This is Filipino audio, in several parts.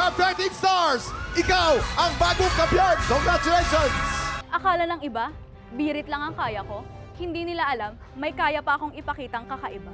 from 13 Stars, ikaw ang bagong kampiyon. Congratulations! Akala ng iba, birit lang ang kaya ko. Hindi nila alam, may kaya pa akong ipakitang kakaiba.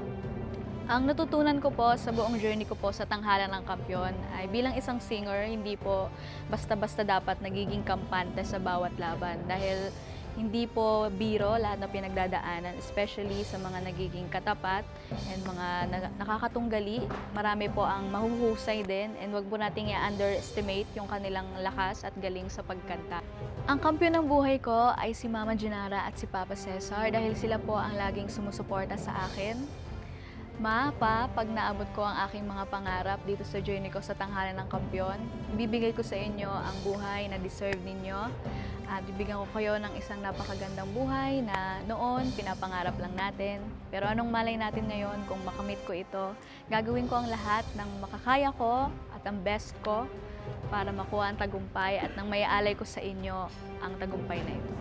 Ang natutunan ko po sa buong journey ko po sa tanghalan ng kampiyon ay bilang isang singer, hindi po basta-basta dapat nagiging kampante sa bawat laban. Dahil hindi po biro lahat na pinagdadaanan, especially sa mga nagiging katapat and mga nakakatunggali. Marami po ang mahuhusay din and wag po nating i-underestimate yung kanilang lakas at galing sa pagkanta. Ang kampiyon ng buhay ko ay si Mama Junara at si Papa Cesar dahil sila po ang laging sumusuporta sa akin. Ma, Pa, pag naabot ko ang aking mga pangarap dito sa journey ko sa tanghalan ng kampiyon, ibibigay ko sa inyo ang buhay na deserve ninyo. At bibigyan ko kayo ng isang napakagandang buhay na noon pinapangarap lang natin. Pero anong malay natin ngayon kung makamit ko ito? Gagawin ko ang lahat ng makakaya ko at ang best ko para makuha ang tagumpay at nang maialay ko sa inyo ang tagumpay na ito.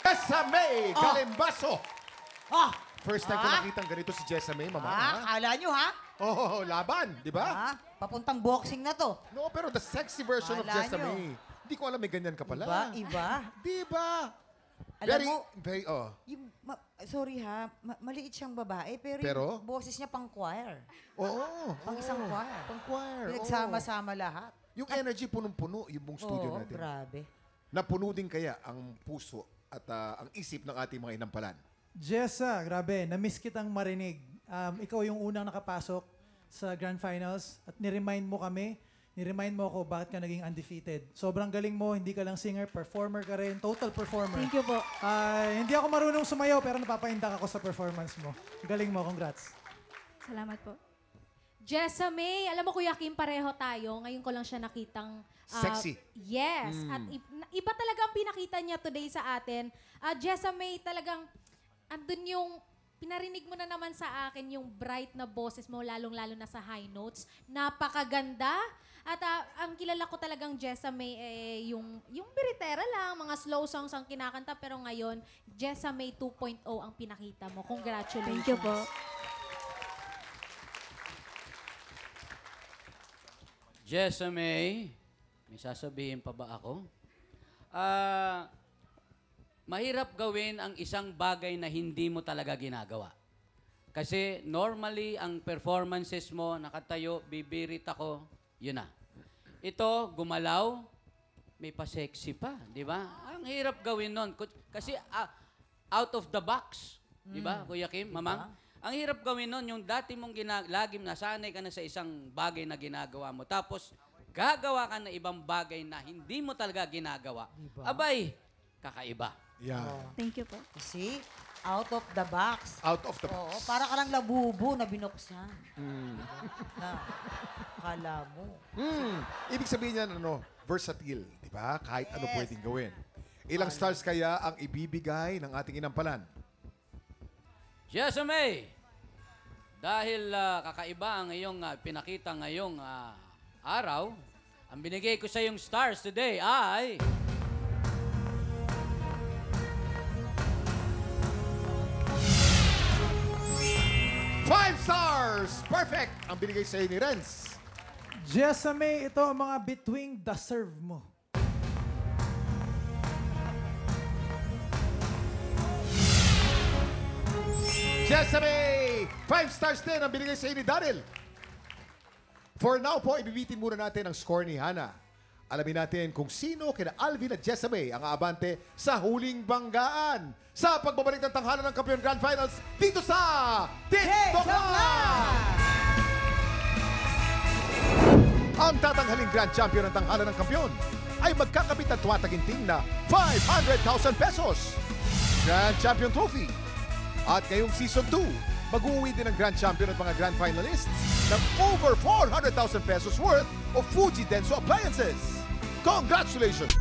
Jessamay Calimbaso! Ah! First time ko nakitang ganito si Jessamay, mama. Kala nyo, ha? Oh, laban, di ba? Papuntang boxing na to. No, pero the sexy version of Kala Jessamay. Hindi ko alam may ganyan ka pala. Iba. Di ba? Alam mo, Yung, sorry ha, maliit siyang babae, pero yung boses niya pang choir. Oo. Pang isang choir. Pang choir. Pinagsama-sama lahat. Yung energy punong-puno, yung buong studio natin. Grabe. Napuno din kaya ang puso at ang isip ng ating mga inampalan. Jessa, grabe, na-miss kitang marinig. Ikaw yung unang nakapasok sa Grand Finals at ni-remind mo kami, ni-remind mo ako bakit ka naging undefeated. Sobrang galing mo, hindi ka lang singer, performer ka rin, total performer. Thank you po. Hindi ako marunong sumayaw pero napapaindak ako sa performance mo. Galing mo, congrats. Salamat po. Jessamay, alam mo Kuya Kim, pareho tayo. Ngayon ko lang siya nakitang... Sexy. Yes. At iba talaga ang pinakita niya today sa atin. Jessamay, talagang andun yung... Pinarinig mo na naman sa akin yung bright na boses mo, lalong-lalo na sa high notes. Napakaganda. At ang kilala ko talagang Jessamay, yung biritera lang, mga slow songs ang kinakanta. Pero ngayon, Jessamay 2.0 ang pinakita mo. Congratulations. Thank you po. Jessamay, may sasabihin pa ba ako? Mahirap gawin ang isang bagay na hindi mo talaga ginagawa. Kasi normally, ang performances mo, nakatayo, bibirit ako, yun na. Ito, gumalaw, may pa-sexy pa, di ba? Ang hirap gawin nun. Kasi out of the box, di ba, Kuya Kim, Mamang? Ang hirap gawin nun, yung dati mong laging nasanay ka na sa isang bagay na ginagawa mo. Tapos, gagawa ka na ibang bagay na hindi mo talaga ginagawa. Diba? Abay, kakaiba. Yeah. Thank you po. See? Out of the box. Out of the box. Oo, para ka lang labubo na binuksan. Kala mo. Ibig sabihin niyan, versatile, di ba? Kahit ano pwedeng gawin. Ilang stars kaya ang ibibigay ng ating inampalan? Jessamay, dahil kakaiba ang iyong pinakita ngayong araw, ang binigay ko sa iyong stars today ay... 5 stars! Perfect! Ang binigay sa'yo ni Renz. Jessamay, ito ang mga between the serve mo. Jessamay! 5 stars din ang binigay sa'yo ni Daryl. For now po, ibibitin muna natin ang score ni Hana. Alamin natin kung sino kina Alvin at Jessamay ang aabante sa huling banggaan sa pagbabalik ng tanghalan ng Kampiyon Grand Finals dito sa TikTok Live! Ang tatanghaling Grand Champion ng tanghalan ng Kampiyon ay magkakabit ng tuwataginting na 500,000 pesos. Grand Champion Trophy. At ngayong Season 2, mag-uwi din ang Grand Champion at mga Grand Finalists ng over 400,000 pesos worth of Fuji Denso appliances. Congratulations!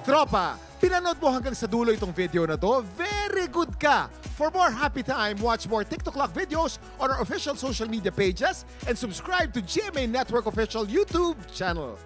Tropa, pinanood mo hanggang sa dulo itong video na to? Very good ka! For more happy time, watch more TikTok Lock videos on our official social media pages and subscribe to GMA Network official YouTube channel.